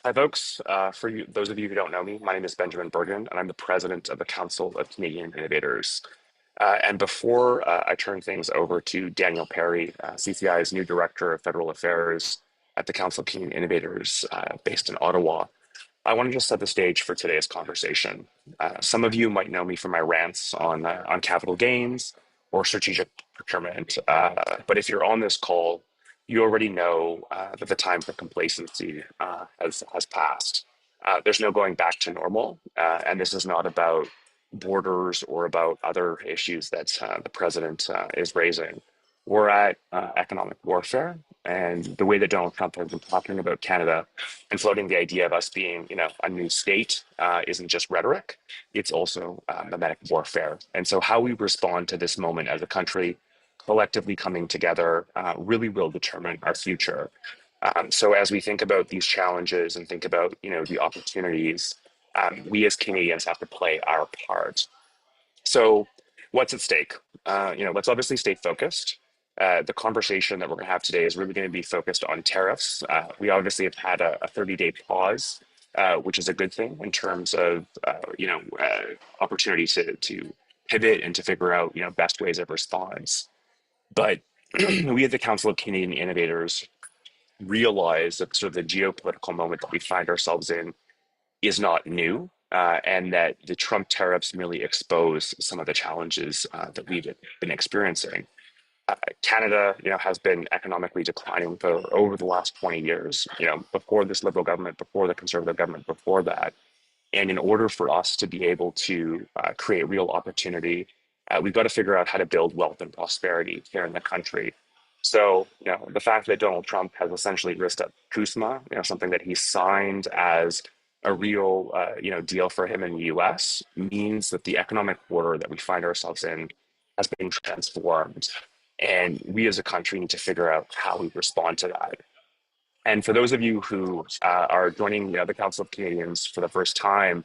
Hi, folks. Those of you who don't know me, my name is Benjamin Bergen, and I'm the president of the Council of Canadian Innovators. And before I turn things over to Daniel Perry, CCI's new Director of Federal Affairs at the Council of Canadian Innovators, based in Ottawa, I want to just set the stage for today's conversation. Some of you might know me from my rants on capital gains or strategic procurement, but if you're on this call, you already know that the time for complacency has passed. There's no going back to normal, and this is not about borders or about other issues that the president is raising. We're at economic warfare, and the way that Donald Trump has been talking about Canada and floating the idea of us being, a new state isn't just rhetoric; it's also mimetic warfare. And so, how we respond to this moment as a country, collectively coming together, really will determine our future. So, as we think about these challenges and think about, the opportunities, we as Canadians have to play our part. So, what's at stake? Let's obviously stay focused. The conversation that we're going to have today is really going to be focused on tariffs. We obviously have had a 30-day pause, which is a good thing in terms of opportunity to pivot and to figure out best ways of response. But we at the Council of Canadian Innovators realize that sort of the geopolitical moment that we find ourselves in is not new, and that the Trump tariffs merely expose some of the challenges that we've been experiencing. Canada, has been economically declining for over the last 20 years. Before this Liberal government, before the Conservative government, before that. And in order for us to be able to create real opportunity, we've got to figure out how to build wealth and prosperity here in the country. So, the fact that Donald Trump has essentially risked up CUSMA, something that he signed as a real, deal for him in the U.S., means that the economic order that we find ourselves in has been transformed, and we as a country need to figure out how we respond to that. And for those of you who are joining the Council of Canadians for the first time,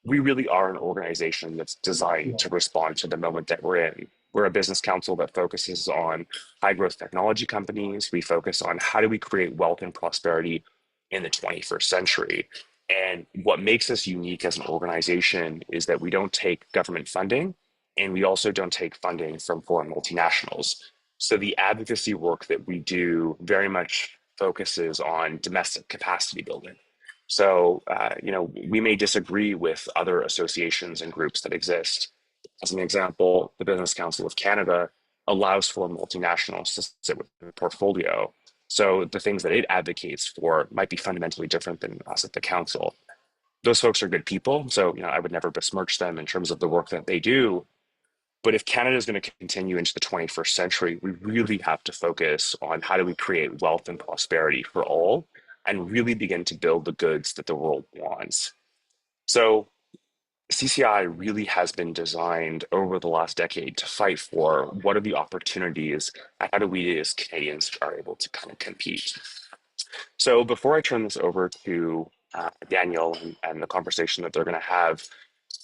we really are an organization that's designed to respond to the moment that we're in. We're a business council that focuses on high growth technology companies. We focus on how do we create wealth and prosperity in the 21st century. And what makes us unique as an organization is that we don't take government funding, and we also don't take funding from foreign multinationals. So the advocacy work that we do very much focuses on domestic capacity building. So, we may disagree with other associations and groups that exist. As an example, the Business Council of Canada allows for multinationals to sit with a portfolio. So the things that it advocates for might be fundamentally different than us at the council. Those folks are good people, so I would never besmirch them in terms of the work that they do. But if Canada is going to continue into the 21st century, we really have to focus on how do we create wealth and prosperity for all and really begin to build the goods that the world wants. So CCI really has been designed over the last decade to fight for what are the opportunities and how do we as Canadians are able to kind of compete. So before I turn this over to Daniel and the conversation that they're going to have,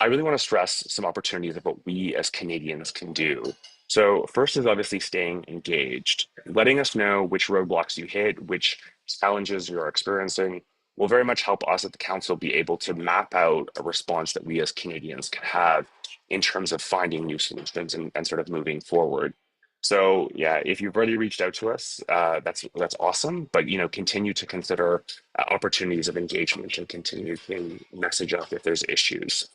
I really want to stress some opportunities of what we as Canadians can do. So first is obviously staying engaged, letting us know which roadblocks you hit, which challenges you're experiencing will very much help us at the council be able to map out a response that we as Canadians can have in terms of finding new solutions and sort of moving forward. So yeah, if you've already reached out to us, that's awesome. But continue to consider opportunities of engagement and continue to message up if there's issues.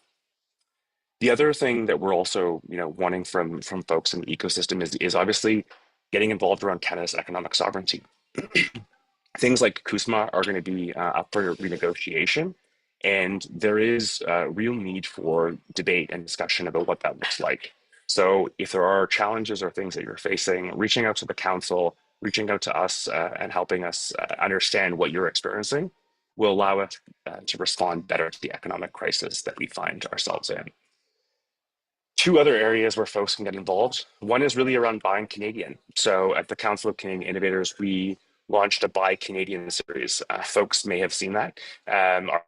The other thing that we're also, wanting from folks in the ecosystem is obviously getting involved around Canada's economic sovereignty. Things like CUSMA are going to be up for renegotiation, and there is a real need for debate and discussion about what that looks like. So if there are challenges or things that you're facing, reaching out to the council, reaching out to us and helping us understand what you're experiencing will allow us to respond better to the economic crisis that we find ourselves in. Two other areas where folks can get involved. One is really around buying Canadian. So at the Council of Canadian Innovators, we launched a Buy Canadian series. Folks may have seen that. Our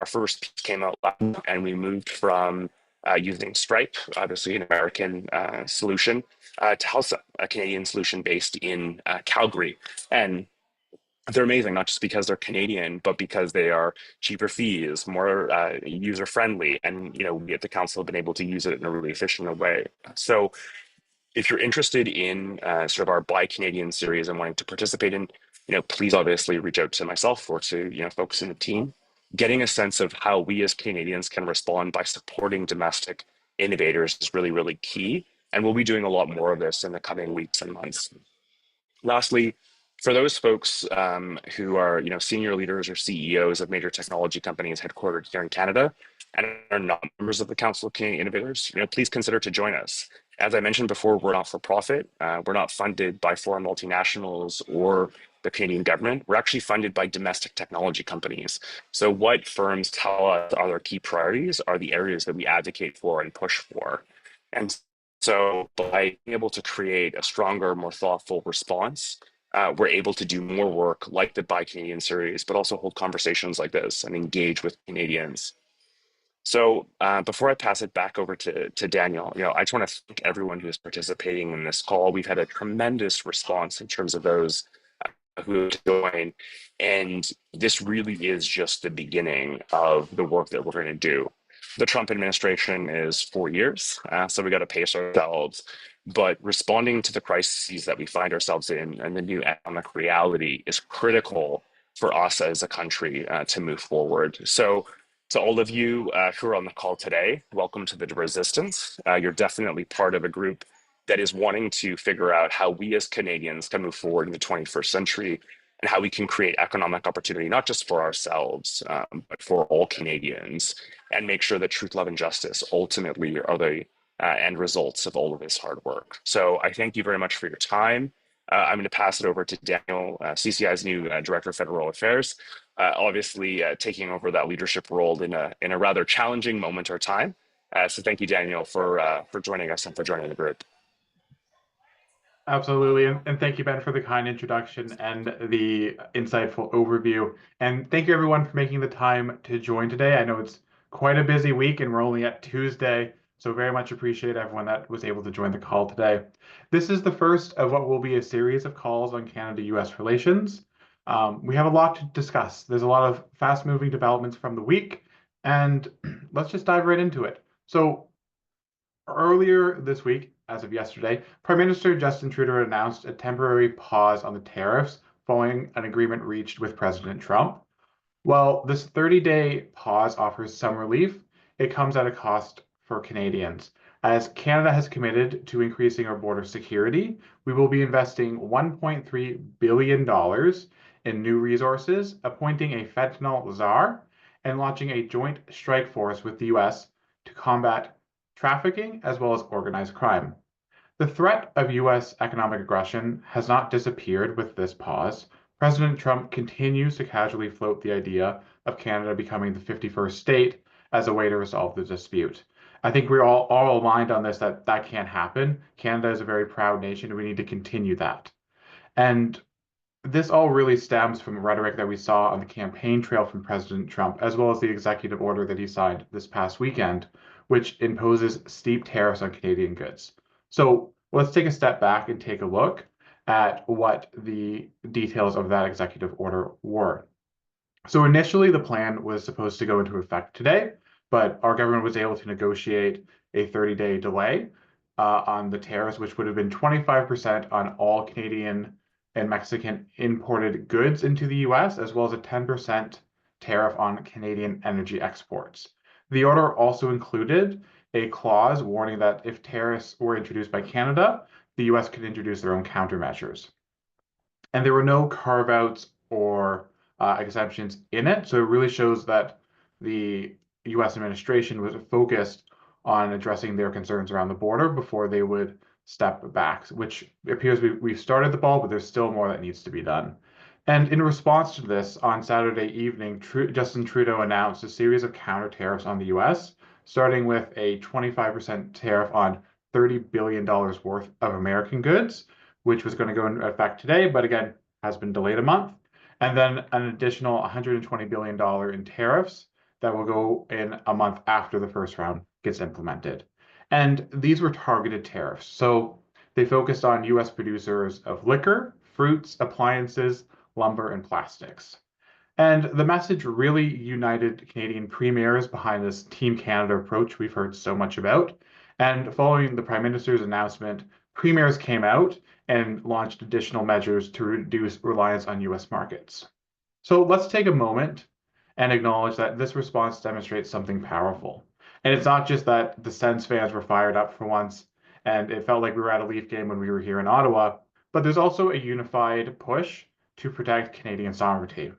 first piece came out last month, and we moved from using Stripe, obviously an American solution, to Helsa, a Canadian solution based in Calgary. And they're amazing, not just because they're Canadian, but because they are cheaper fees, more user friendly, and we at the council have been able to use it in a really efficient way. So if you're interested in sort of our Buy Canadian series and wanting to participate in, please obviously reach out to myself or to folks in the team. Getting a sense of how we as Canadians can respond by supporting domestic innovators is really, really key. And we'll be doing a lot more of this in the coming weeks and months. Lastly, for those folks who are senior leaders or CEOs of major technology companies headquartered here in Canada and are not members of the Council of Canadian Innovators, please consider to join us. As I mentioned before, we're not for profit. We're not funded by foreign multinationals or the Canadian government. We're actually funded by domestic technology companies. So what firms tell us are their key priorities are the areas that we advocate for and push for. And so by being able to create a stronger, more thoughtful response, we're able to do more work like the Buy Canadian series, but also hold conversations like this and engage with Canadians. So before I pass it back over to Daniel, I just want to thank everyone who is participating in this call. We've had a tremendous response in terms of those who join, and this really is just the beginning of the work that we're going to do. The Trump administration is 4 years, so we got to pace ourselves. But responding to the crises that we find ourselves in and the new economic reality is critical for us as a country to move forward. So to all of you who are on the call today, welcome to the Resistance. You're definitely part of a group that is wanting to figure out how we as Canadians can move forward in the 21st century and how we can create economic opportunity, not just for ourselves, but for all Canadians, and make sure that truth, love, and justice ultimately are the end results of all of this hard work. So I thank you very much for your time. I'm going to pass it over to Daniel, CCI's new Director of Federal Affairs, obviously taking over that leadership role in a rather challenging moment or time. So thank you, Daniel, for joining us and for joining the group. Absolutely. And thank you, Ben, for the kind introduction and the insightful overview. And thank you, everyone, for making the time to join today. I know it's quite a busy week and we're only at Tuesday, so very much appreciate everyone that was able to join the call today. This is the first of what will be a series of calls on Canada-US relations. We have a lot to discuss. There's a lot of fast-moving developments from the week, and let's just dive right into it. So earlier this week, as of yesterday, Prime Minister Justin Trudeau announced a temporary pause on the tariffs following an agreement reached with President Trump. While this 30-day pause offers some relief, it comes at a cost for Canadians. As Canada has committed to increasing our border security, we will be investing $1.3 billion in new resources, appointing a fentanyl czar, and launching a joint strike force with the US to combat trafficking as well as organized crime. The threat of US economic aggression has not disappeared with this pause. President Trump continues to casually float the idea of Canada becoming the 51st state as a way to resolve the dispute. I think we're all aligned on this that can't happen. Canada is a very proud nation, and we need to continue that. And this all really stems from the rhetoric that we saw on the campaign trail from President Trump, as well as the executive order that he signed this past weekend, which imposes steep tariffs on Canadian goods. So let's take a step back and take a look at what the details of that executive order were. So initially, the plan was supposed to go into effect today, but our government was able to negotiate a 30-day delay on the tariffs, which would have been 25% on all Canadian and Mexican imported goods into the US, as well as a 10% tariff on Canadian energy exports. The order also included a clause warning that if tariffs were introduced by Canada, the US could introduce their own countermeasures. And there were no carve-outs or exemptions in it, so it really shows that the US administration was focused on addressing their concerns around the border before they would step back, which appears we've started the ball, but there's still more that needs to be done. And in response to this, on Saturday evening, Justin Trudeau announced a series of counter tariffs on the US, starting with a 25% tariff on $30 billion worth of American goods, which was going to go into effect today, but again, has been delayed a month. And then an additional $120 billion in tariffs that will go in a month after the first round gets implemented. And these were targeted tariffs. So they focused on US producers of liquor, fruits, appliances, lumber, and plastics. And the message really united Canadian premiers behind this Team Canada approach we've heard so much about. And following the Prime Minister's announcement, premiers came out and launched additional measures to reduce reliance on US markets. So let's take a moment and acknowledge that this response demonstrates something powerful. And it's not just that the Sens fans were fired up for once and it felt like we were at a Leaf game when we were here in Ottawa, but there's also a unified push to protect Canadian sovereignty.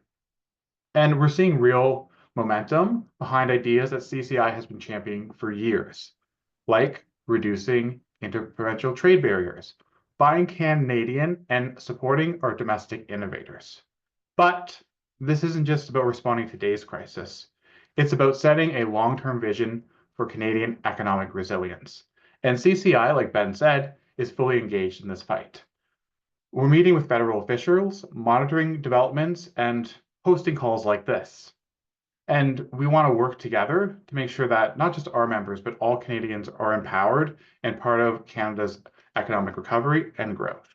And we're seeing real momentum behind ideas that CCI has been championing for years, like reducing interprovincial trade barriers, buying Canadian, and supporting our domestic innovators. But this isn't just about responding to today's crisis. It's about setting a long-term vision for Canadian economic resilience. And CCI, like Ben said, is fully engaged in this fight. We're meeting with federal officials, monitoring developments, and hosting calls like this. And we want to work together to make sure that not just our members, but all Canadians are empowered and part of Canada's economic recovery and growth.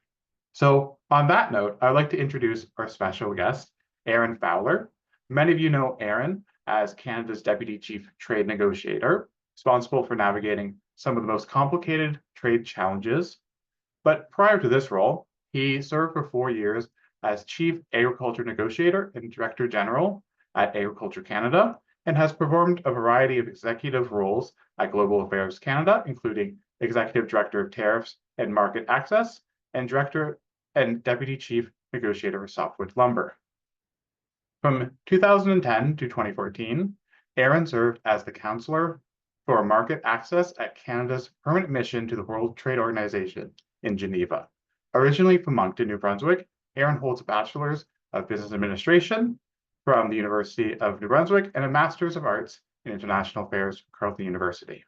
So on that note, I'd like to introduce our special guest, Aaron Fowler. Many of you know Aaron as Canada's Deputy Chief Trade Negotiator, responsible for navigating some of the most complicated trade challenges. But prior to this role, he served for 4 years as Chief Agriculture Negotiator and Director General at Agriculture Canada, and has performed a variety of executive roles at Global Affairs Canada, including Executive Director of Tariffs and Market Access, and Director and Deputy Chief Negotiator for Softwood Lumber. From 2010 to 2014, Aaron served as the Counselor for Market Access at Canada's permanent mission to the World Trade Organization in Geneva. Originally from Moncton, New Brunswick, Aaron holds a Bachelor's of Business Administration from the University of New Brunswick and a Master's of Arts in International Affairs from Carleton University.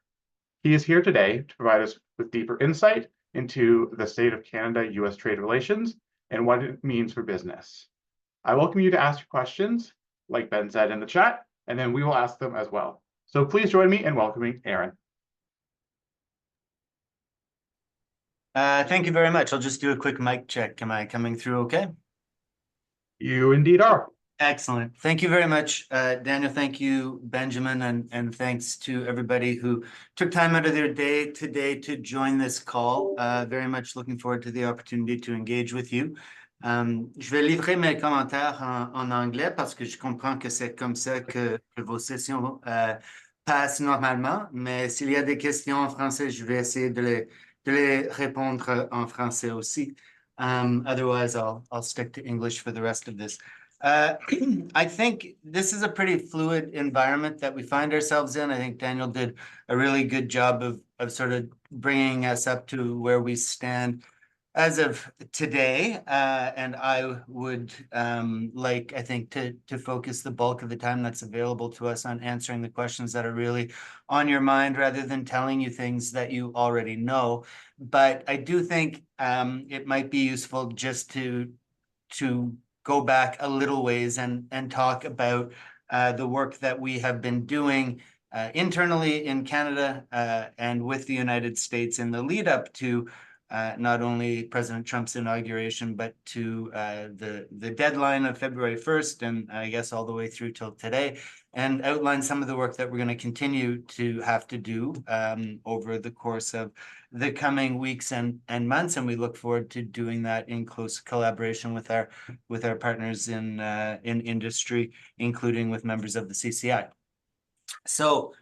He is here today to provide us with deeper insight into the state of Canada-US trade relations and what it means for business. I welcome you to ask your questions, like Ben said in the chat, and then we will ask them as well. So please join me in welcoming Aaron. Thank you very much. I'll just do a quick mic check. Am I coming through okay? You indeed are. Excellent. Thank you very much, Daniel. Thank you, Benjamin, and thanks to everybody who took time out of their day today to join this call. Very much looking forward to the opportunity to engage with you. Je vais livrer mes commentaires en anglais parce que je comprends que c'est comme ça que vos sessions passent normalement, mais s'il y a des questions en français, je vais essayer de les répondre en français aussi. Otherwise, I'll stick to English for the rest of this. I think this is a pretty fluid environment that we find ourselves in. I think Daniel did a really good job of sort of bringing us up to where we stand as of today. And I would like, I think, to focus the bulk of the time that's available to us on answering the questions that are really on your mind rather than telling you things that you already know. But I do think it might be useful just to go back a little ways and talk about the work that we have been doing internally in Canada and with the United States in the lead up to not only President Trump's inauguration, but to the deadline of February 1st, and I guess all the way through till today, and outline some of the work that we're going to continue to have to do over the course of the coming weeks and months. And we look forward to doing that in close collaboration with our partners in industry, including with members of the CCI. So,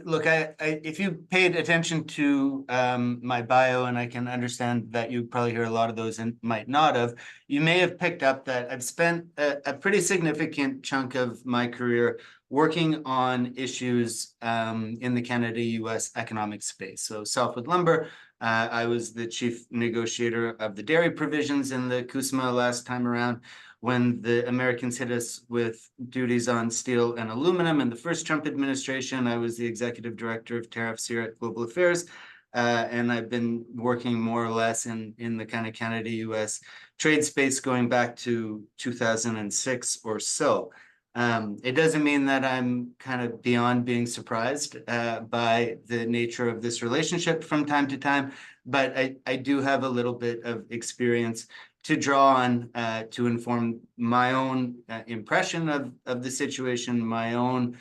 look, if you paid attention to my bio, and I can understand that you probably hear a lot of those and might not have, you may have picked up that I've spent a pretty significant chunk of my career working on issues in the Canada-US economic space. So softwood lumber, I was the chief negotiator of the dairy provisions in the CUSMA last time around, when the Americans hit us with duties on steel and aluminum. In the first Trump administration, I was the executive director of tariffs here at Global Affairs. And I've been working more or less in the kind of Canada-US trade space going back to 2006 or so. It doesn't mean that I'm kind of beyond being surprised by the nature of this relationship from time to time, but I do have a little bit of experience to draw on to inform my own impression of the situation, my own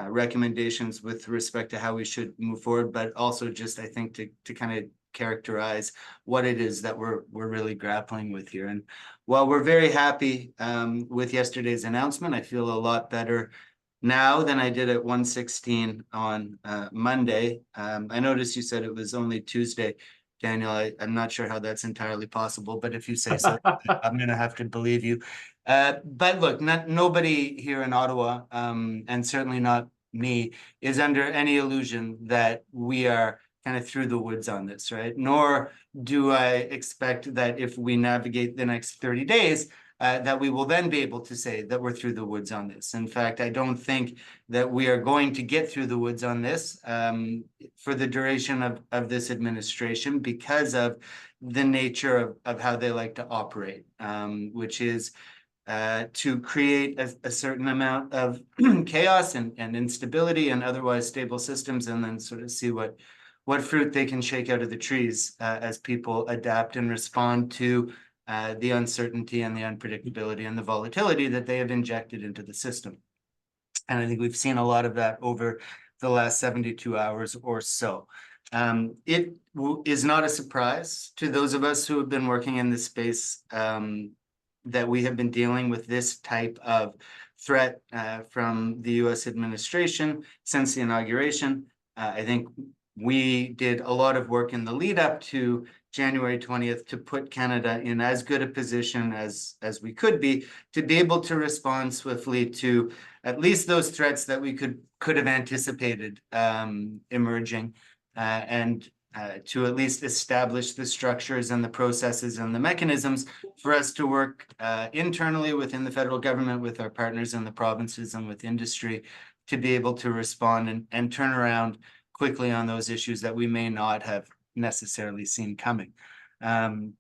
recommendations with respect to how we should move forward, but also just, I think, to kind of characterize what it is that we're really grappling with here. And while we're very happy with yesterday's announcement, I feel a lot better now than I did at 1:16 on Monday. I noticed you said it was only Tuesday. Daniel, I'm not sure how that's entirely possible, but if you say so, I'm going to have to believe you. But look, nobody here in Ottawa, and certainly not me, is under any illusion that we are kind of through the woods on this, right? Nor do I expect that if we navigate the next 30 days, that we will then be able to say that we're through the woods on this. In fact, I don't think that we are going to get through the woods on this for the duration of this administration because of the nature of how they like to operate, which is to create a certain amount of chaos and instability and otherwise stable systems, and then sort of see what fruit they can shake out of the trees as people adapt and respond to the uncertainty and the unpredictability and the volatility that they have injected into the system. And I think we've seen a lot of that over the last 72 hours or so. It is not a surprise to those of us who have been working in this space that we have been dealing with this type of threat from the US administration since the inauguration. I think we did a lot of work in the lead up to January 20th to put Canada in as good a position as we could be to be able to respond swiftly to at least those threats that we could have anticipated emerging, and to at least establish the structures and the processes and the mechanisms for us to work internally within the federal government with our partners in the provinces and with industry to be able to respond and turn around quickly on those issues that we may not have necessarily seen coming.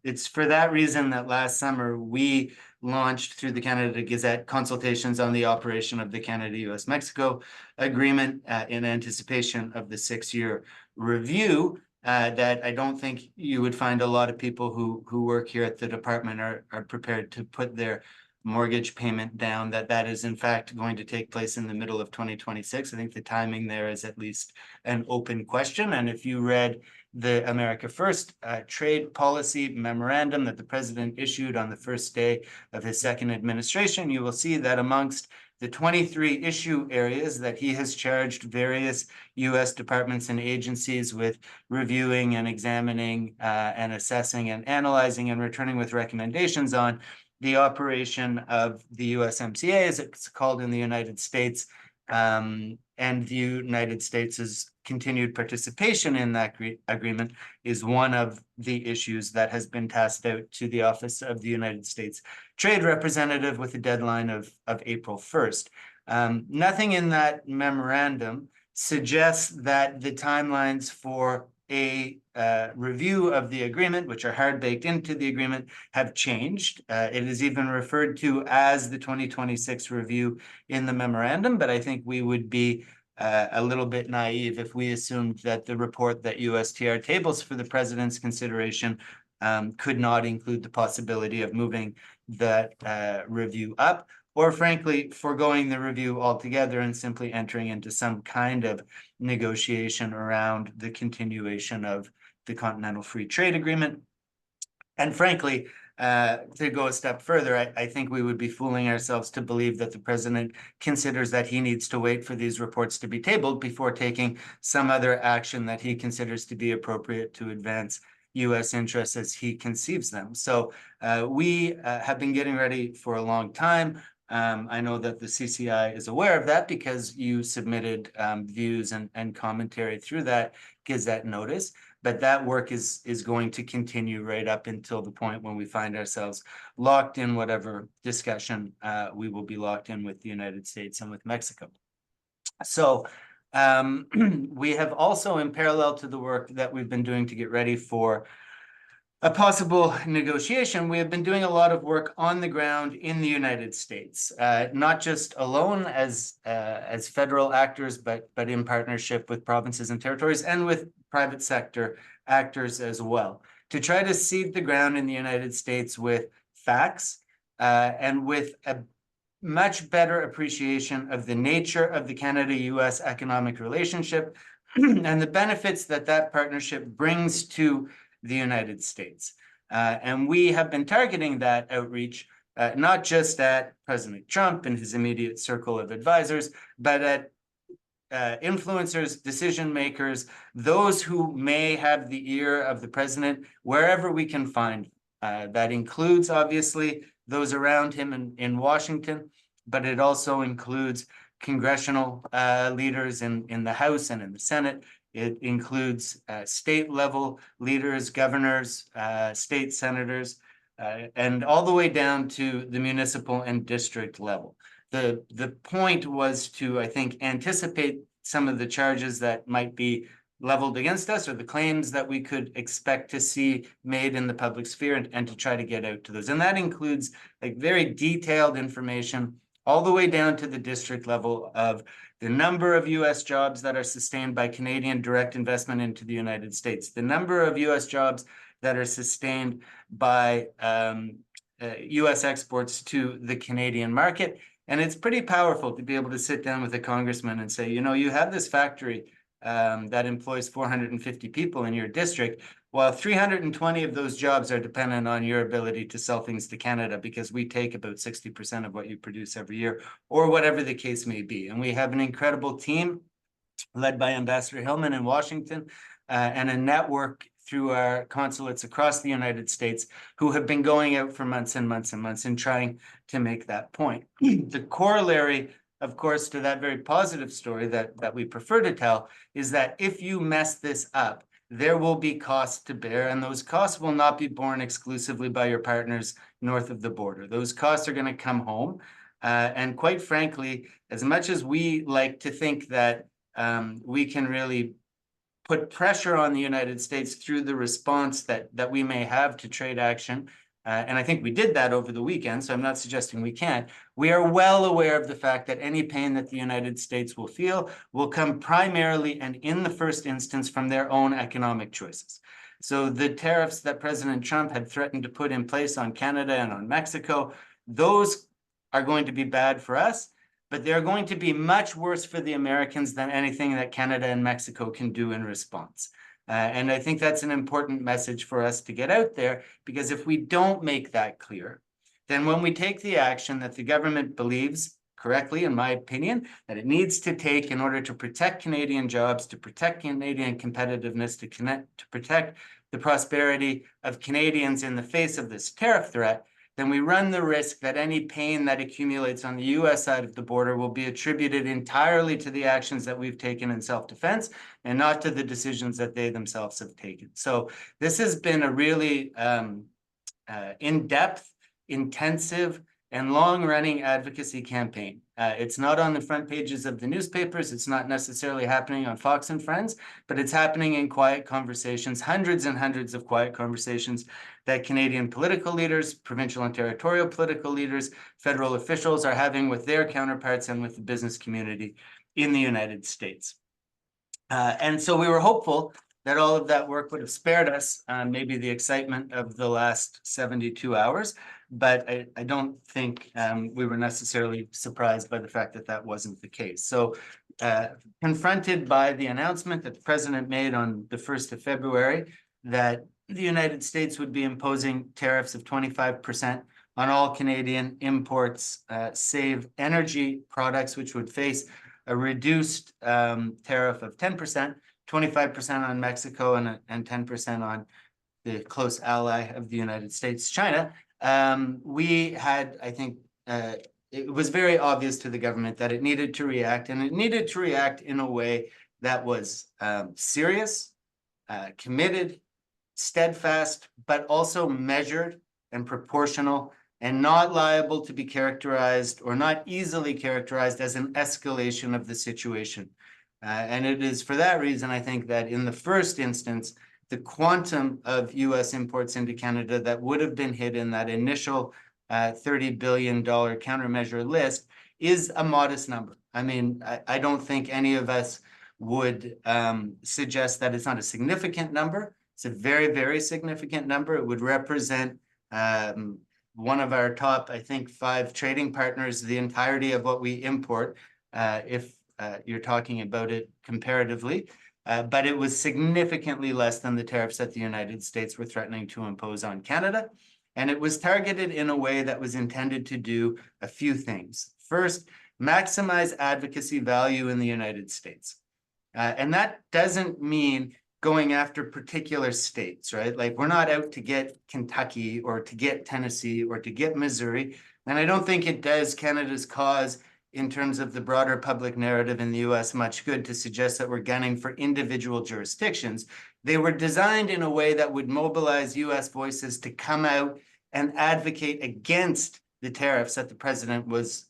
It's for that reason that last summer we launched through the Canada Gazette consultations on the operation of the Canada-US-Mexico agreement in anticipation of the 6-year review that I don't think you would find a lot of people who work here at the department are prepared to put their mortgage payment down, that is in fact going to take place in the middle of 2026. I think the timing there is at least an open question. And if you read the America First trade policy memorandum that the president issued on the first day of his second administration, you will see that amongst the 23 issue areas that he has charged various US departments and agencies with reviewing and examining and assessing and analyzing and returning with recommendations on, the operation of the USMCA, as it's called in the United States, and the United States' continued participation in that agreement is one of the issues that has been tasked out to the Office of the United States Trade Representative with a deadline of April 1st. Nothing in that memorandum suggests that the timelines for a review of the agreement, which are hard baked into the agreement, have changed. It is even referred to as the 2026 review in the memorandum, but I think we would be a little bit naive if we assumed that the report that USTR tables for the president's consideration could not include the possibility of moving that review up, or frankly, foregoing the review altogether and simply entering into some kind of negotiation around the continuation of the Continental Free Trade Agreement. And frankly, to go a step further, I think we would be fooling ourselves to believe that the president considers that he needs to wait for these reports to be tabled before taking some other action that he considers to be appropriate to advance US interests as he conceives them. So we have been getting ready for a long time. I know that the CCI is aware of that because you submitted views and commentary through that Gazette notice, but that work is going to continue right up until the point when we find ourselves locked in whatever discussion we will be locked in with the United States and with Mexico. So we have also, in parallel to the work that we've been doing to get ready for a possible negotiation, we have been doing a lot of work on the ground in the United States, not just alone as federal actors, but in partnership with provinces and territories and with private sector actors as well, to try to seed the ground in the United States with facts and with a much better appreciation of the nature of the Canada-US economic relationship and the benefits that that partnership brings to the United States. And we have been targeting that outreach not just at President Trump and his immediate circle of advisors, but at influencers, decision makers, those who may have the ear of the president, wherever we can find. That includes, obviously, those around him in Washington, but it also includes congressional leaders in the House and in the Senate. It includes state-level leaders, governors, state senators, and all the way down to the municipal and district level. The point was to, I think, anticipate some of the charges that might be leveled against us or the claims that we could expect to see made in the public sphere and to try to get out to those. And that includes like very detailed information all the way down to the district level of the number of US jobs that are sustained by Canadian direct investment into the United States, the number of US jobs that are sustained by US exports to the Canadian market. And it's pretty powerful to be able to sit down with a congressman and say, you know, you have this factory that employs 450 people in your district, while 320 of those jobs are dependent on your ability to sell things to Canada because we take about 60% of what you produce every year, or whatever the case may be. And we have an incredible team led by Ambassador Hillman in Washington and a network through our consulates across the United States who have been going out for months and months and months and trying to make that point. The corollary, of course, to that very positive story that we prefer to tell is that if you mess this up, there will be costs to bear, and those costs will not be borne exclusively by your partners north of the border. Those costs are going to come home. And quite frankly, as much as we like to think that we can really put pressure on the United States through the response that we may have to trade action, and I think we did that over the weekend, so I'm not suggesting we can't. We are well aware of the fact that any pain that the United States will feel will come primarily and in the first instance from their own economic choices. So the tariffs that President Trump had threatened to put in place on Canada and on Mexico, those are going to be bad for us, but they're going to be much worse for the Americans than anything that Canada and Mexico can do in response. And I think that's an important message for us to get out there, because if we don't make that clear, then when we take the action that the government believes, correctly, in my opinion, that it needs to take in order to protect Canadian jobs, to protect Canadian competitiveness, to protect the prosperity of Canadians in the face of this tariff threat, then we run the risk that any pain that accumulates on the US side of the border will be attributed entirely to the actions that we've taken in self-defense and not to the decisions that they themselves have taken. So this has been a really in-depth, intensive, and long-running advocacy campaign. It's not on the front pages of the newspapers. It's not necessarily happening on Fox and Friends, but it's happening in quiet conversations, hundreds and hundreds of quiet conversations that Canadian political leaders, provincial and territorial political leaders, federal officials are having with their counterparts and with the business community in the United States. And so we were hopeful that all of that work would have spared us maybe the excitement of the last 72 hours, but I don't think we were necessarily surprised by the fact that that wasn't the case. So confronted by the announcement that the president made on the 1st of February that the United States would be imposing tariffs of 25% on all Canadian imports, save energy products, which would face a reduced tariff of 10%, 25% on Mexico and 10% on the close ally of the United States, China. We had, I think, it was very obvious to the government that it needed to react, and it needed to react in a way that was serious, committed, steadfast, but also measured and proportional, and not liable to be characterized or not easily characterized as an escalation of the situation. And it is for that reason, I think, that in the first instance, the quantum of US imports into Canada that would have been hit in that initial $30 billion countermeasure list is a modest number. I mean, I don't think any of us would suggest that it's not a significant number. It's a very, very significant number. It would represent one of our top, I think, 5 trading partners, the entirety of what we import, if you're talking about it comparatively. But it was significantly less than the tariffs that the United States were threatening to impose on Canada. And it was targeted in a way that was intended to do a few things. First, maximize advocacy value in the United States. And that doesn't mean going after particular states, right? Like, we're not out to get Kentucky or to get Tennessee or to get Missouri. And I don't think it does Canada's cause in terms of the broader public narrative in the US much good to suggest that we're gunning for individual jurisdictions. They were designed in a way that would mobilize US voices to come out and advocate against the tariffs that the president was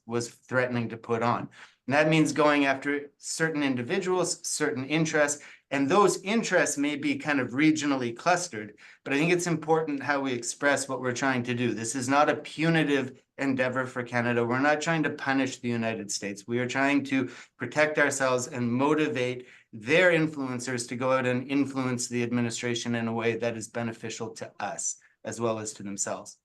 threatening to put on. And that means going after certain individuals, certain interests, and those interests may be kind of regionally clustered, but I think it's important how we express what we're trying to do. This is not a punitive endeavor for Canada. We're not trying to punish the United States. We are trying to protect ourselves and motivate their influencers to go out and influence the administration in a way that is beneficial to us as well as to themselves.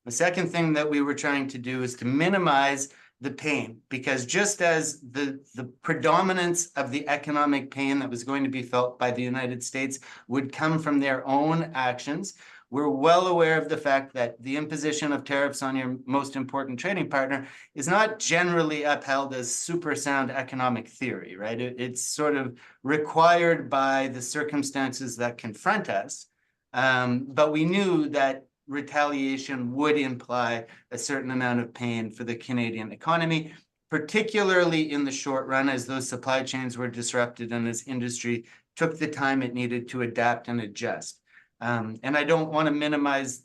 The second thing that we were trying to do is to minimize the pain, because just as the predominance of the economic pain that was going to be felt by the United States would come from their own actions, we're well aware of the fact that the imposition of tariffs on your most important trading partner is not generally upheld as super sound economic theory, right? It's sort of required by the circumstances that confront us. But we knew that retaliation would imply a certain amount of pain for the Canadian economy, particularly in the short run as those supply chains were disrupted and as industry took the time it needed to adapt and adjust. And I don't want to minimize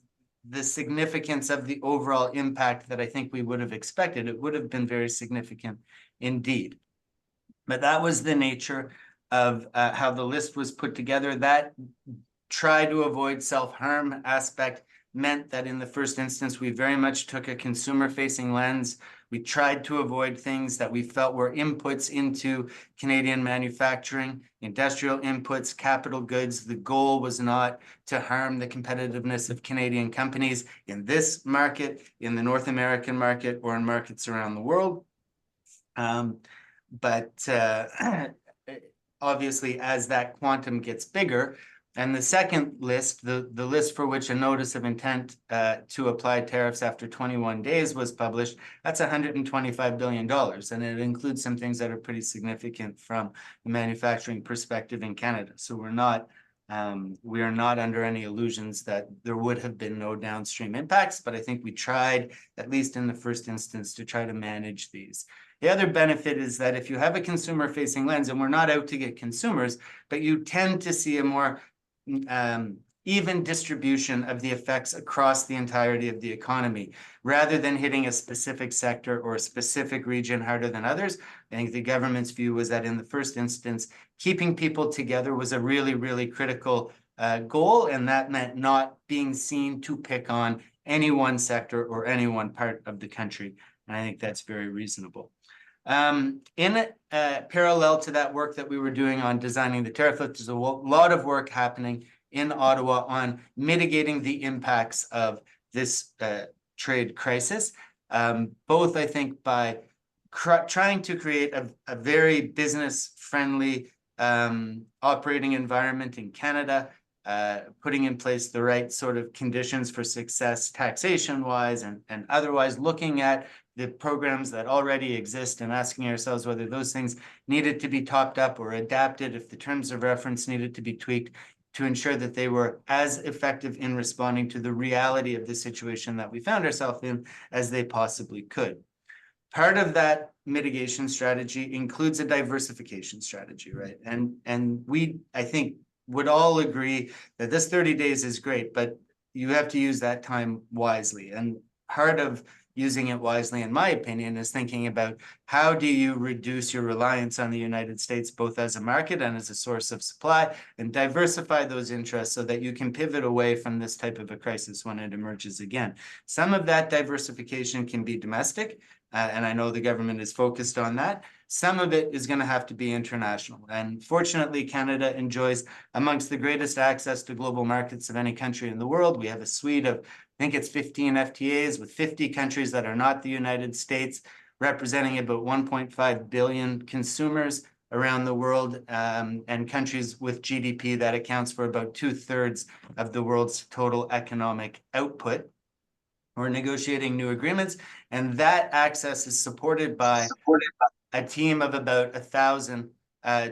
the significance of the overall impact that I think we would have expected. It would have been very significant indeed. But that was the nature of how the list was put together. That try to avoid self-harm aspect meant that in the first instance, we very much took a consumer-facing lens. We tried to avoid things that we felt were inputs into Canadian manufacturing, industrial inputs, capital goods. The goal was not to harm the competitiveness of Canadian companies in this market, in the North American market, or in markets around the world. But obviously, as that quantum gets bigger, and the second list, the list for which a notice of intent to apply tariffs after 21 days was published, that's $125 billion. And it includes some things that are pretty significant from the manufacturing perspective in Canada. So we are not under any illusions that there would have been no downstream impacts, but I think we tried, at least in the first instance, to try to manage these. The other benefit is that if you have a consumer-facing lens, and we're not out to get consumers, but you tend to see a more even distribution of the effects across the entirety of the economy, rather than hitting a specific sector or a specific region harder than others. I think the government's view was that in the first instance, keeping people together was a really, really critical goal, and that meant not being seen to pick on any one sector or any one part of the country. And I think that's very reasonable. In parallel to that work that we were doing on designing the tariff list, there's a lot of work happening in Ottawa on mitigating the impacts of this trade crisis, both, I think, by trying to create a very business-friendly operating environment in Canada, putting in place the right sort of conditions for success taxation-wise and otherwise, looking at the programs that already exist and asking ourselves whether those things needed to be topped up or adapted, if the terms of reference needed to be tweaked to ensure that they were as effective in responding to the reality of the situation that we found ourselves in as they possibly could. Part of that mitigation strategy includes a diversification strategy, right? And we, I think, would all agree that this 30 days is great, but you have to use that time wisely. And part of using it wisely, in my opinion, is thinking about how do you reduce your reliance on the United States, both as a market and as a source of supply, and diversify those interests so that you can pivot away from this type of a crisis when it emerges again. Some of that diversification can be domestic, and I know the government is focused on that. Some of it is going to have to be international. And fortunately, Canada enjoys amongst the greatest access to global markets of any country in the world. We have a suite of think it's 15 FTAs with 50 countries that are not the United States, representing about 1.5 billion consumers around the world, and countries with GDP that accounts for about 2/3 of the world's total economic output. We're negotiating new agreements, and that access is supported by a team of about 1,000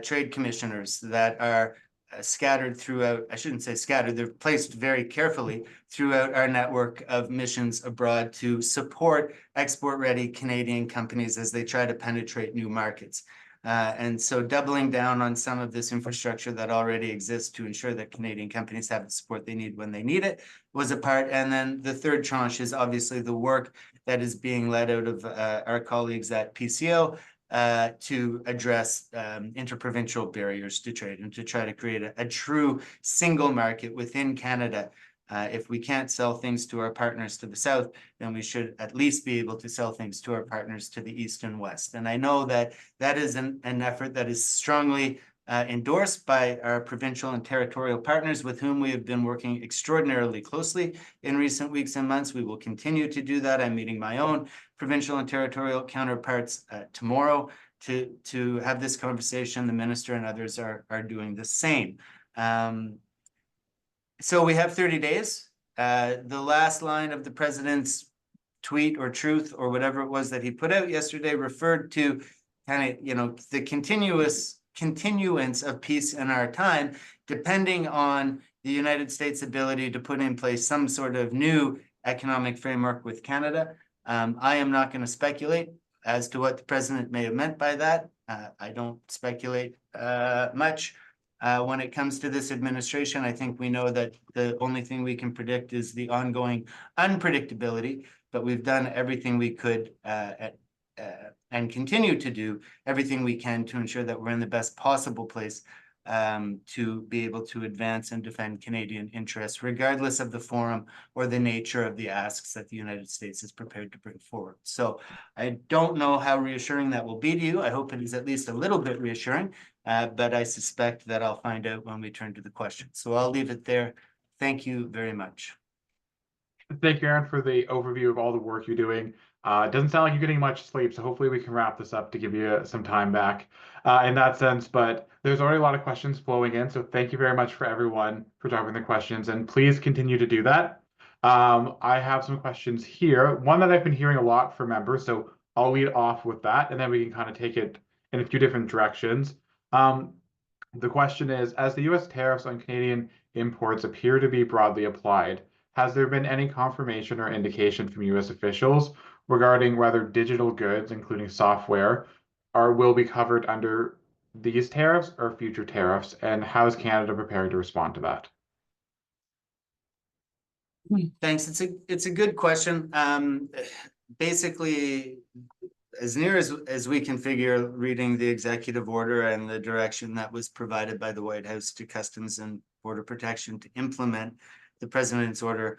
trade commissioners that are scattered throughout, I shouldn't say scattered, they're placed very carefully throughout our network of missions abroad to support export-ready Canadian companies as they try to penetrate new markets. And so doubling down on some of this infrastructure that already exists to ensure that Canadian companies have the support they need when they need it was a part. And then the third tranche is obviously the work that is being led out of our colleagues at PCO to address interprovincial barriers to trade and to try to create a true single market within Canada. If we can't sell things to our partners to the south, then we should at least be able to sell things to our partners to the east and west. And I know that that is an effort that is strongly endorsed by our provincial and territorial partners with whom we have been working extraordinarily closely in recent weeks and months. We will continue to do that. I'm meeting my own provincial and territorial counterparts tomorrow to have this conversation. The minister and others are doing the same. So we have 30 days. The last line of the president's tweet or truth or whatever it was that he put out yesterday referred to kind of, the continuance of peace in our time, depending on the United States' ability to put in place some sort of new economic framework with Canada. I am not going to speculate as to what the president may have meant by that. I don't speculate much. When it comes to this administration, I think we know that the only thing we can predict is the ongoing unpredictability, but we've done everything we could and continue to do everything we can to ensure that we're in the best possible place to be able to advance and defend Canadian interests, regardless of the forum or the nature of the asks that the United States is prepared to bring forward. So I don't know how reassuring that will be to you. I hope it is at least a little bit reassuring, but I suspect that I'll find out when we turn to the questions. So I'll leave it there. Thank you very much. Thank you, Aaron, for the overview of all the work you're doing. It doesn't sound like you're getting much sleep, so hopefully we can wrap this up to give you some time back in that sense. But there's already a lot of questions flowing in, so thank you very much for everyone for dropping the questions, and please continue to do that. I have some questions here. One that I've been hearing a lot from members, so I'll lead off with that, and then we can kind of take it in a few different directions. The question is, as the U.S. tariffs on Canadian imports appear to be broadly applied, has there been any confirmation or indication from U.S. officials regarding whether digital goods, including software, will be covered under these tariffs or future tariffs, and how is Canada prepared to respond to that? Thanks. It's a good question. Basically, as near as we can figure, reading the executive order and the direction that was provided by the White House to Customs and Border Protection to implement the president's order,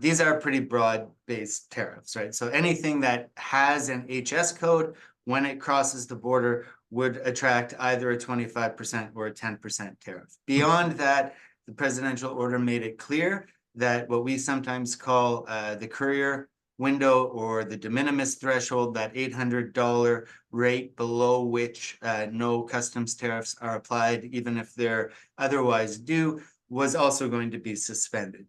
these are pretty broad-based tariffs, right? So anything that has an HS code when it crosses the border would attract either a 25% or a 10% tariff. Beyond that, the presidential order made it clear that what we sometimes call the courier window or the de minimis threshold, that $800 rate below which no customs tariffs are applied, even if they're otherwise due, was also going to be suspended.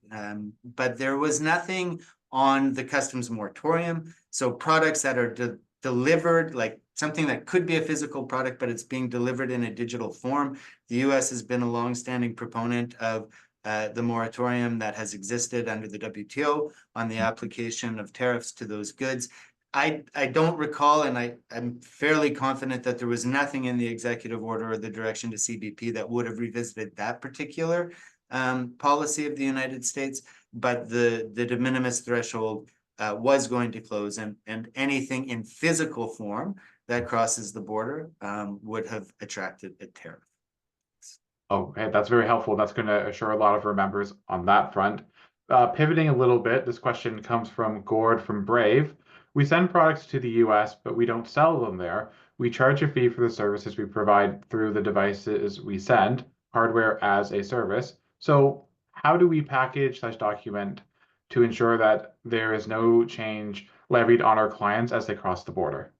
But there was nothing on the customs moratorium. So products that are delivered, like something that could be a physical product, but it's being delivered in a digital form. The US has been a longstanding proponent of the moratorium that has existed under the WTO on the application of tariffs to those goods. I don't recall, and I'm fairly confident that there was nothing in the executive order or the direction to CBP that would have revisited that particular policy of the United States, but the de minimis threshold was going to close, and anything in physical form that crosses the border would have attracted a tariff. Okay, that's very helpful. That's going to assure a lot of our members on that front. Pivoting a little bit, this question comes from Gord from Brave. We send products to the US, but we don't sell them there. We charge a fee for the services we provide through the devices we send, hardware as a service. So how do we package/document to ensure that there is no change levied on our clients as they cross the border?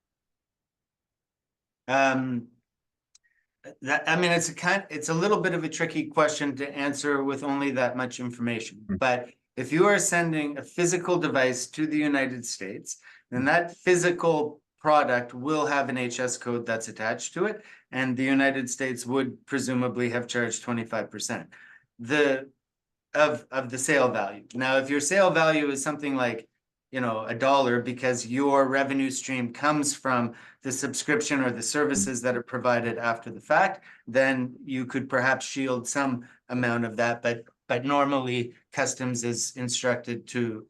It's a little bit of a tricky question to answer with only that much information. But if you are sending a physical device to the United States, then that physical product will have an HS code that's attached to it, and the United States would presumably have charged 25% of the sale value. Now, if your sale value is something like, $1 because your revenue stream comes from the subscription or the services that are provided after the fact, then you could perhaps shield some amount of that. But normally, customs is instructed to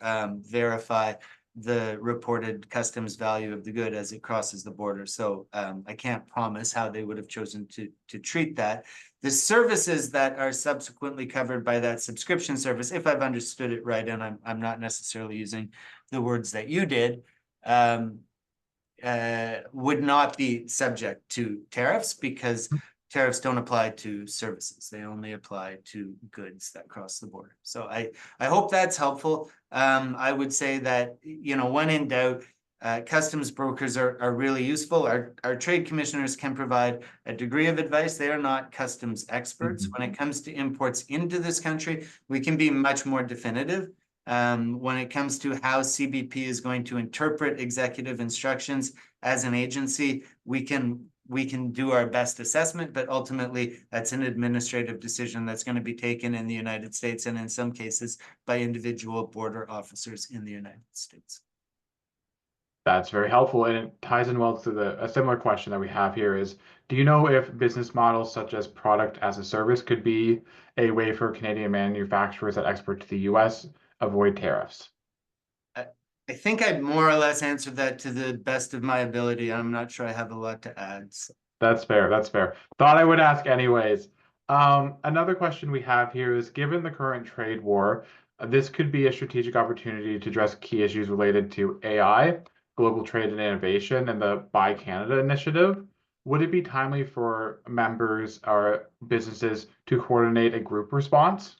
verify the reported customs value of the good as it crosses the border. So I can't promise how they would have chosen to treat that. The services that are subsequently covered by that subscription service, if I've understood it right, and I'm not necessarily using the words that you did, would not be subject to tariffs because tariffs don't apply to services. They only apply to goods that cross the border. So I hope that's helpful. I would say that, when in doubt, customs brokers are really useful. Our trade commissioners can provide a degree of advice. They are not customs experts. When it comes to imports into this country, we can be much more definitive. When it comes to how CBP is going to interpret executive instructions as an agency, we can do our best assessment, but ultimately that's an administrative decision that's going to be taken in the United States and in some cases by individual border officers in the United States. That's very helpful, and it ties in well to a similar question that we have here is, do you know if business models such as product as a service could be a way for Canadian manufacturers that export to the US avoid tariffs? I think I more or less answered that to the best of my ability. I'm not sure I have a lot to add. So. That's fair. That's fair. Thought I would ask anyways. Another question we have here is, given the current trade war, this could be a strategic opportunity to address key issues related to AI, global trade and innovation, and the Buy Canada initiative. Would it be timely for members or businesses to coordinate a group response?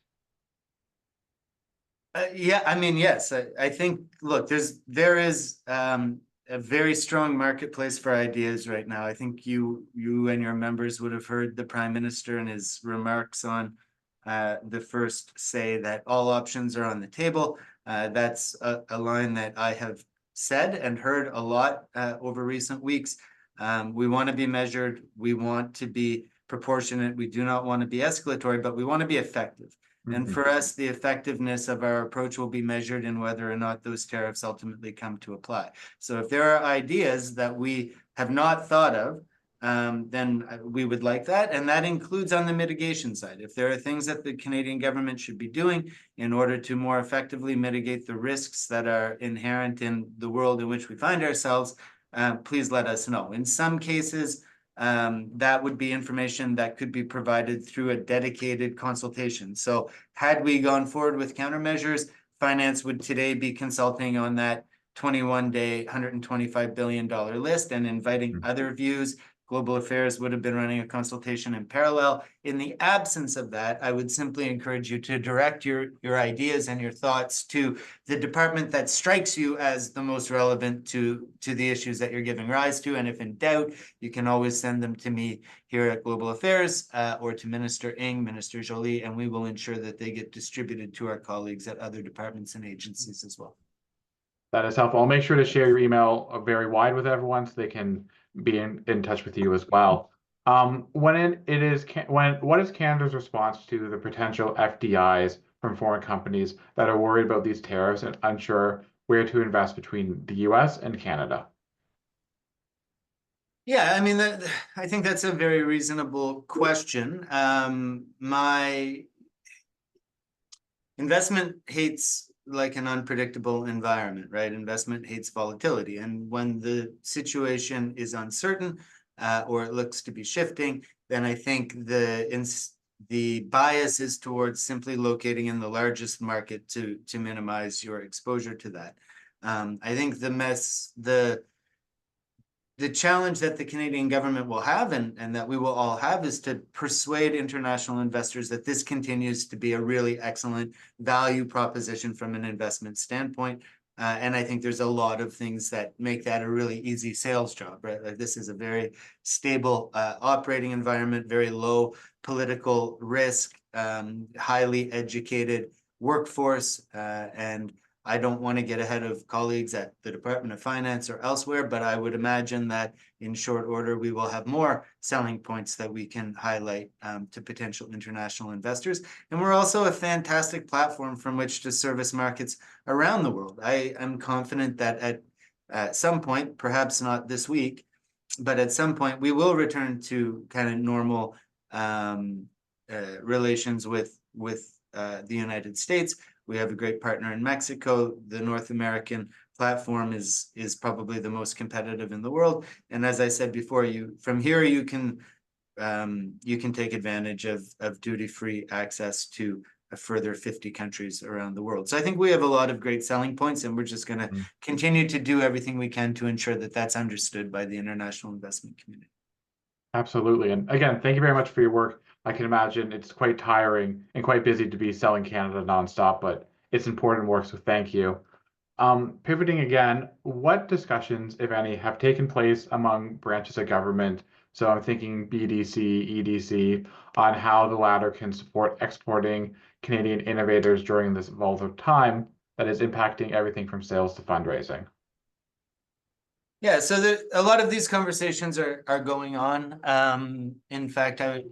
Yes. I think, look, there is a very strong marketplace for ideas right now. I think you and your members would have heard the Prime Minister in his remarks on the first say that all options are on the table. That's a line that I have said and heard a lot over recent weeks. We want to be measured. We want to be proportionate. We do not want to be escalatory, but we want to be effective. And for us, the effectiveness of our approach will be measured in whether or not those tariffs ultimately come to apply. So if there are ideas that we have not thought of, then we would like that. And that includes on the mitigation side. If there are things that the Canadian government should be doing in order to more effectively mitigate the risks that are inherent in the world in which we find ourselves, please let us know. In some cases, that would be information that could be provided through a dedicated consultation. So had we gone forward with countermeasures, finance would today be consulting on that 21-day, $125 billion list and inviting other views. Global Affairs would have been running a consultation in parallel. In the absence of that, I would simply encourage you to direct your ideas and your thoughts to the department that strikes you as the most relevant to the issues that you're giving rise to. And if in doubt, you can always send them to me here at Global Affairs or to Minister Ng, Minister Joly, and we will ensure that they get distributed to our colleagues at other departments and agencies as well. That is helpful. I'll make sure to share your email very wide with everyone so they can be in touch with you as well. What is Canada's response to the potential FDIs from foreign companies that are worried about these tariffs and unsure where to invest between the US and Canada? Yeah, I think that's a very reasonable question. My investment hates like an unpredictable environment, right? Investment hates volatility. And when the situation is uncertain or it looks to be shifting, then I think the bias is towards simply locating in the largest market to minimize your exposure to that. I think the challenge that the Canadian government will have and that we will all have is to persuade international investors that this continues to be a really excellent value proposition from an investment standpoint. And I think there's a lot of things that make that a really easy sales job, right? Like this is a very stable operating environment, very low political risk, highly educated workforce, and I don't want to get ahead of colleagues at the Department of Finance or elsewhere, but I would imagine that in short order, we will have more selling points that we can highlight to potential international investors. And we're also a fantastic platform from which to service markets around the world. I am confident that at some point, perhaps not this week, but at some point, we will return to kind of normal relations with the United States. We have a great partner in Mexico. The North American platform is probably the most competitive in the world. And as I said before, from here you can take advantage of duty-free access to a further 50 countries around the world. So I think we have a lot of great selling points, and we're just going to continue to do everything we can to ensure that that's understood by the international investment community. Absolutely. And again, thank you very much for your work. I can imagine it's quite tiring and quite busy to be selling Canada nonstop, but it's important work, so thank you. Pivoting again, what discussions, if any, have taken place among branches of government? So I'm thinking BDC, EDC, on how the latter can support exporting Canadian innovators during this volatile time that is impacting everything from sales to fundraising. Yeah, so a lot of these conversations are going on. In fact, I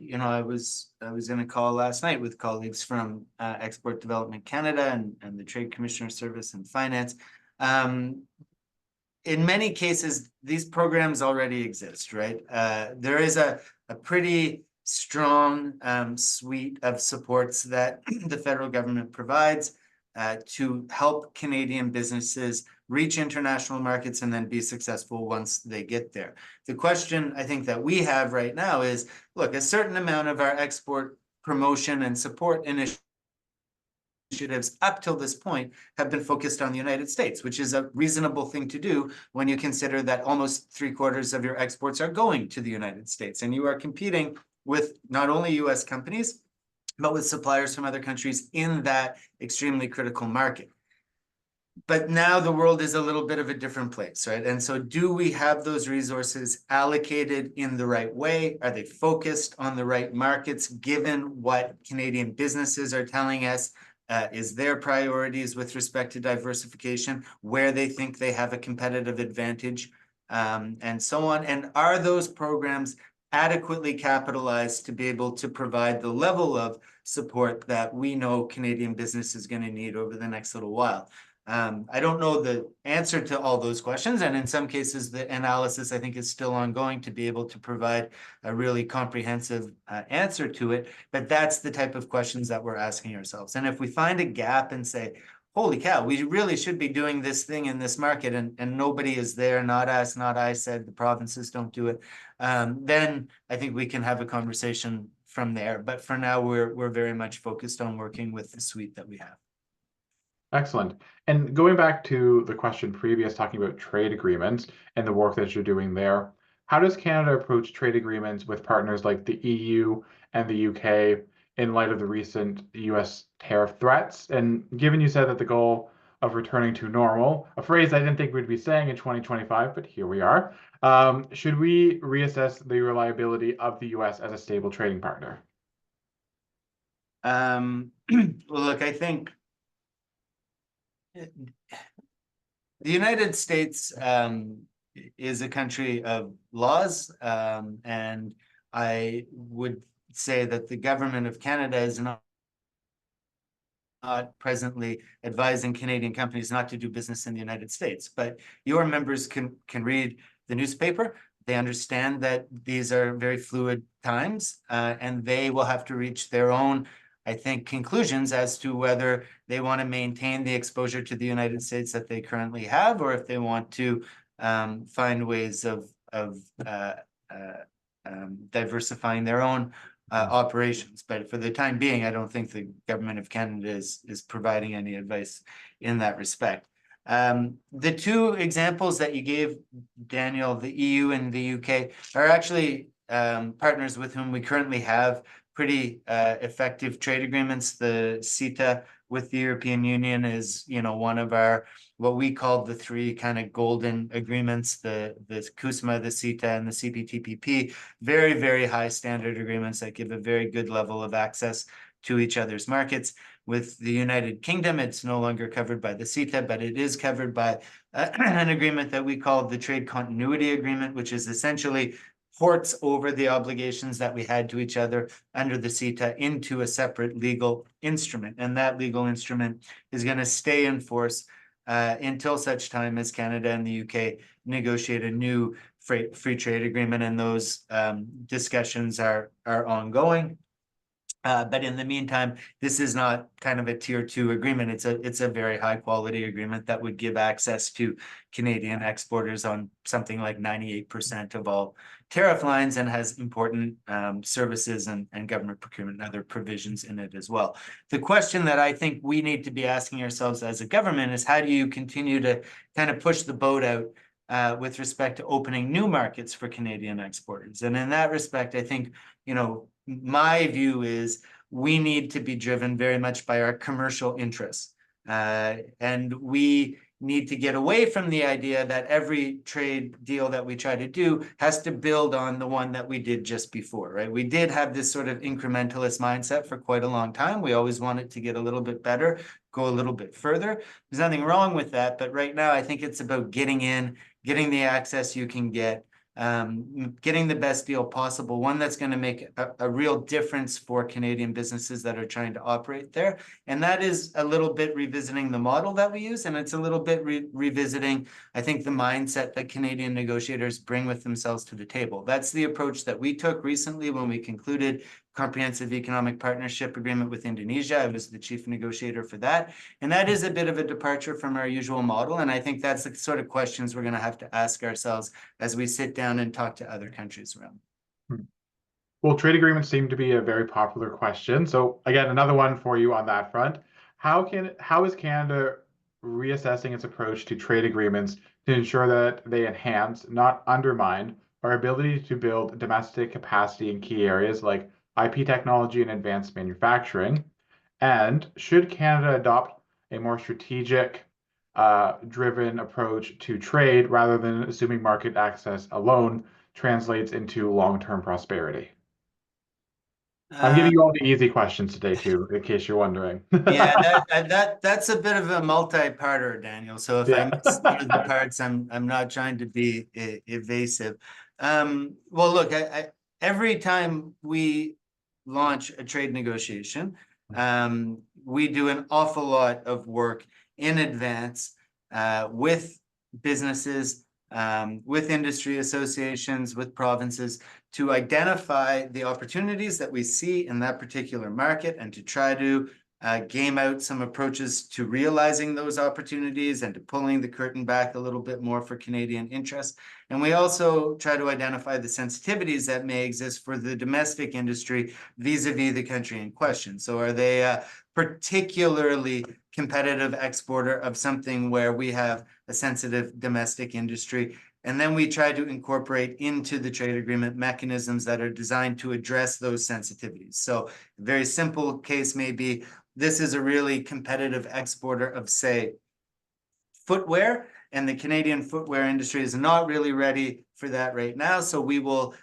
was in a call last night with colleagues from Export Development Canada and the Trade Commissioner Service and Finance. In many cases, these programs already exist, right? There is a pretty strong suite of supports that the federal government provides to help Canadian businesses reach international markets and then be successful once they get there. The question I think that we have right now is, look, a certain amount of our export promotion and support initiatives up till this point have been focused on the United States, which is a reasonable thing to do when you consider that almost 3/4 of your exports are going to the United States, and you are competing with not only US companies, but with suppliers from other countries in that extremely critical market. But now the world is a little bit of a different place, right? And so do we have those resources allocated in the right way? Are they focused on the right markets, given what Canadian businesses are telling us is their priorities with respect to diversification, where they think they have a competitive advantage, and so on? And are those programs adequately capitalized to be able to provide the level of support that we know Canadian business is going to need over the next little while? I don't know the answer to all those questions, and in some cases, the analysis I think is still ongoing to be able to provide a really comprehensive answer to it. But that's the type of questions that we're asking ourselves. And if we find a gap and say, holy cow, we really should be doing this thing in this market, and nobody is there, not us, not I said, the provinces don't do it, then I think we can have a conversation from there. But for now, we're very much focused on working with the suite that we have. Excellent. And going back to the question previous, talking about trade agreements and the work that you're doing there, how does Canada approach trade agreements with partners like the EU and the UK in light of the recent US tariff threats? And given you said that the goal of returning to normal, a phrase I didn't think we'd be saying in 2025, but here we are, should we reassess the reliability of the US as a stable trading partner? Well, look, I think the United States is a country of laws, and I would say that the government of Canada is not presently advising Canadian companies not to do business in the United States. But your members can read the newspaper. They understand that these are very fluid times, and they will have to reach their own, I think, conclusions as to whether they want to maintain the exposure to the United States that they currently have, or if they want to find ways of diversifying their own operations. But for the time being, I don't think the government of Canada is providing any advice in that respect. The two examples that you gave, Daniel, the EU and the UK, are actually partners with whom we currently have pretty effective trade agreements. The CETA with the European Union is, one of our, what we call the three kind of golden agreements, the CUSMA, the CETA, and the CPTPP, very, very high standard agreements that give a very good level of access to each other's markets. With the United Kingdom, it's no longer covered by the CETA, but it is covered by an agreement that we call the Trade Continuity Agreement, which is essentially ports over the obligations that we had to each other under the CETA into a separate legal instrument. And that legal instrument is going to stay in force until such time as Canada and the UK negotiate a new free trade agreement, and those discussions are ongoing. But in the meantime, this is not kind of a tier 2 agreement. It's a very high quality agreement that would give access to Canadian exporters on something like 98% of all tariff lines, and has important services and government procurement and other provisions in it as well. The question that I think we need to be asking ourselves as a government is, how do you continue to kind of push the boat out with respect to opening new markets for Canadian exporters? And in that respect, I think, my view is we need to be driven very much by our commercial interests. And we need to get away from the idea that every trade deal that we try to do has to build on the one that we did just before, right? We did have this sort of incrementalist mindset for quite a long time. We always wanted to get a little bit better, go a little bit further. There's nothing wrong with that, but right now I think it's about getting in, getting the access you can get, getting the best deal possible, one that's going to make a real difference for Canadian businesses that are trying to operate there. And that is a little bit revisiting the model that we use, and it's a little bit revisiting, I think, the mindset that Canadian negotiators bring with themselves to the table. That's the approach that we took recently when we concluded Comprehensive Economic Partnership Agreement with Indonesia. I was the chief negotiator for that. And that is a bit of a departure from our usual model. And I think that's the sort of questions we're going to have to ask ourselves as we sit down and talk to other countries around. Well, trade agreements seem to be a very popular question. So again, another one for you on that front. How is Canada reassessing its approach to trade agreements to ensure that they enhance, not undermine, our ability to build domestic capacity in key areas like IP technology and advanced manufacturing? And should Canada adopt a more strategic driven approach to trade rather than assuming market access alone translates into long-term prosperity? I'm giving you all the easy questions today, too, in case you're wondering. Yeah, that's a bit of a multi-parter, Daniel. So if I miss one of the parts, I'm not trying to be evasive. Well, look, every time we launch a trade negotiation, we do an awful lot of work in advance with businesses, with industry associations, with provinces, to identify the opportunities that we see in that particular market, and to try to game out some approaches to realizing those opportunities and to pulling the curtain back a little bit more for Canadian interests. And we also try to identify the sensitivities that may exist for the domestic industry vis-a-vis the country in question. So are they a particularly competitive exporter of something where we have a sensitive domestic industry? And then we try to incorporate into the trade agreement mechanisms that are designed to address those sensitivities. So a very simple case may be, this is a really competitive exporter of, say, footwear, and the Canadian footwear industry is not really ready for that right now. So we will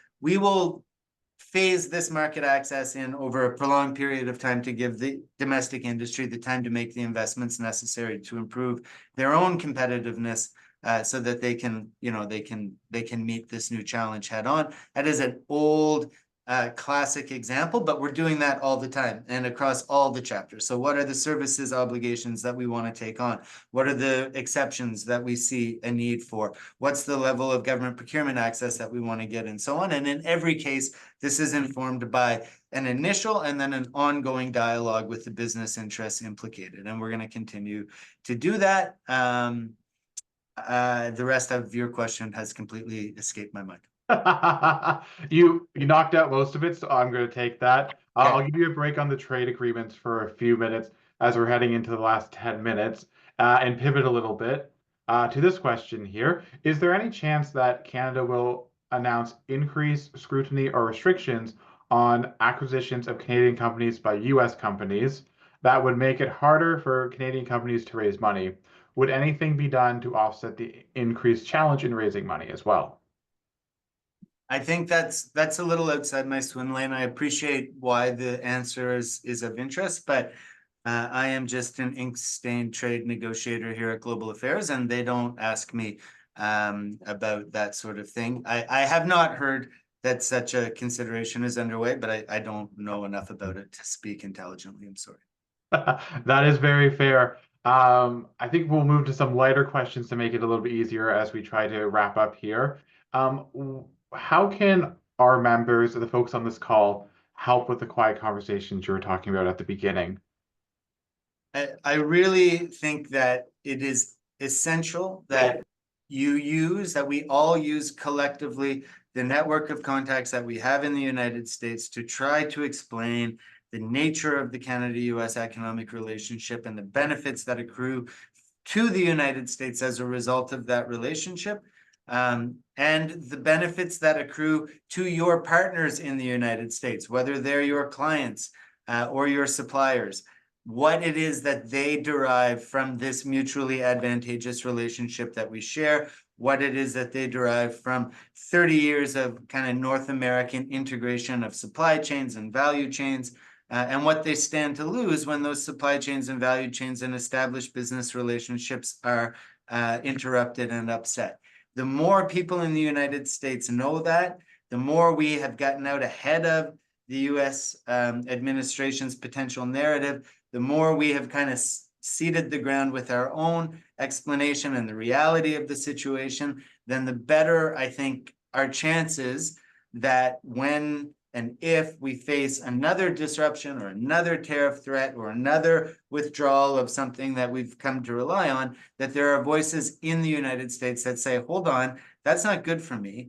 phase this market access in over a prolonged period of time to give the domestic industry the time to make the investments necessary to improve their own competitiveness, so that they can meet this new challenge head on. That is an old classic example, but we're doing that all the time and across all the chapters. So what are the services obligations that we want to take on? What are the exceptions that we see a need for? What's the level of government procurement access that we want to get, and so on? And in every case, this is informed by an initial and then an ongoing dialogue with the business interests implicated. And we're going to continue to do that. The rest of your question has completely escaped my mind. You knocked out most of it, so I'm going to take that. Okay. I'll give you a break on the trade agreements for a few minutes as we're heading into the last 10 minutes. and pivot a little bit to this question here. Is there any chance that Canada will announce increased scrutiny or restrictions on acquisitions of Canadian companies by US companies that would make it harder for Canadian companies to raise money? Would anything be done to offset the increased challenge in raising money as well? I think that's a little outside my swim lane. I appreciate why the answer is of interest, but I am just an ink-stained trade negotiator here at Global Affairs, and they don't ask me about that sort of thing. I have not heard that such a consideration is underway, but I don't know enough about it to speak intelligently. I'm sorry. That is very fair. I think we'll move to some lighter questions to make it a little bit easier as we try to wrap up here. How can our members, or the folks on this call, help with the quiet conversations you were talking about at the beginning? I really think that it is essential that we all use collectively the network of contacts that we have in the United States to try to explain the nature of the Canada-US economic relationship and the benefits that accrue to the United States as a result of that relationship, and the benefits that accrue to your partners in the United States, whether they're your clients or your suppliers, what it is that they derive from this mutually advantageous relationship that we share, what it is that they derive from 30 years of kind of North American integration of supply chains and value chains, and what they stand to lose when those supply chains and value chains and established business relationships are interrupted and upset. The more people in the United States know that, the more we have gotten out ahead of the US administration's potential narrative, the more we have kind of seeded the ground with our own explanation and the reality of the situation, then the better, I think, our chances that when and if we face another disruption or another tariff threat or another withdrawal of something that we've come to rely on, that there are voices in the United States that say, hold on, that's not good for me.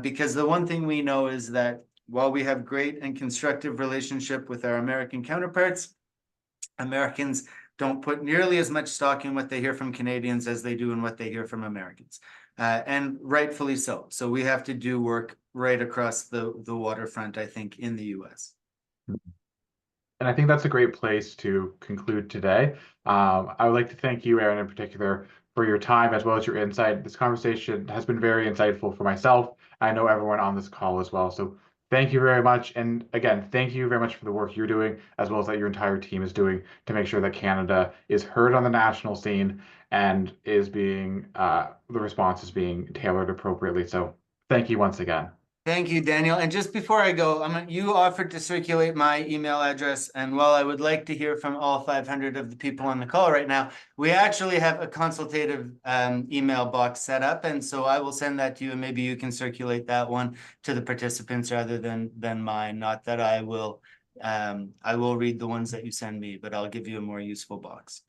Because the one thing we know is that while we have great and constructive relationship with our American counterparts, Americans don't put nearly as much stock in what they hear from Canadians as they do in what they hear from Americans. And rightfully so. So we have to do work right across the waterfront, I think, in the US. And I think that's a great place to conclude today. I would like to thank you, Aaron, in particular, for your time as well as your insight. This conversation has been very insightful for myself. I know everyone on this call as well. So thank you very much. And again, thank you very much for the work you're doing, as well as that your entire team is doing to make sure that Canada is heard on the national scene and is being, the response is being tailored appropriately. So thank you once again. Thank you, Daniel. And just before I go, you offered to circulate my email address. And while I would like to hear from all 500 of the people on the call right now, we actually have a consultative email box set up. And so I will send that to you, and maybe you can circulate that one to the participants rather than mine. Not that I will read the ones that you send me, but I'll give you a more useful box.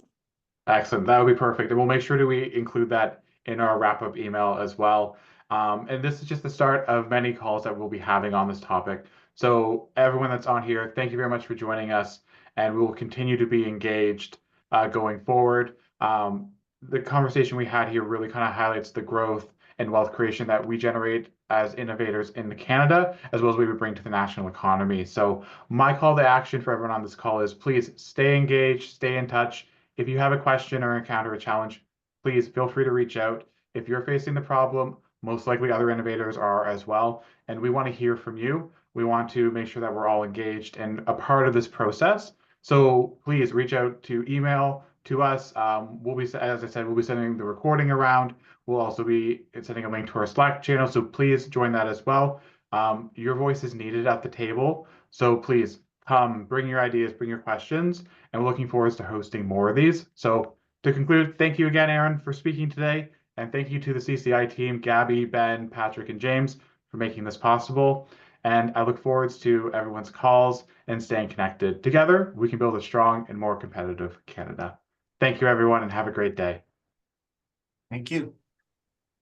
Excellent. That would be perfect. And we'll make sure that we include that in our wrap-up email as well. And this is just the start of many calls that we'll be having on this topic. So everyone that's on here, thank you very much for joining us, and we will continue to be engaged going forward. The conversation we had here really kind of highlights the growth and wealth creation that we generate as innovators in Canada, as well as we would bring to the national economy. So my call to action for everyone on this call is please stay engaged, stay in touch. If you have a question or encounter a challenge, please feel free to reach out. If you're facing the problem, most likely other innovators are as well. And we want to hear from you. We want to make sure that we're all engaged and a part of this process. So please reach out to email to us. We'll be, as I said, we'll be sending the recording around. We'll also be sending a link to our Slack channel. So please join that as well. Your voice is needed at the table. So please come, bring your ideas, bring your questions. And we're looking forward to hosting more of these. So to conclude, thank you again, Aaron, for speaking today. And thank you to the CCI team, Gabby, Ben, Patrick, and James, for making this possible. And I look forward to everyone's calls and staying connected. Together, we can build a strong and more competitive Canada. Thank you, everyone, and have a great day. Thank you.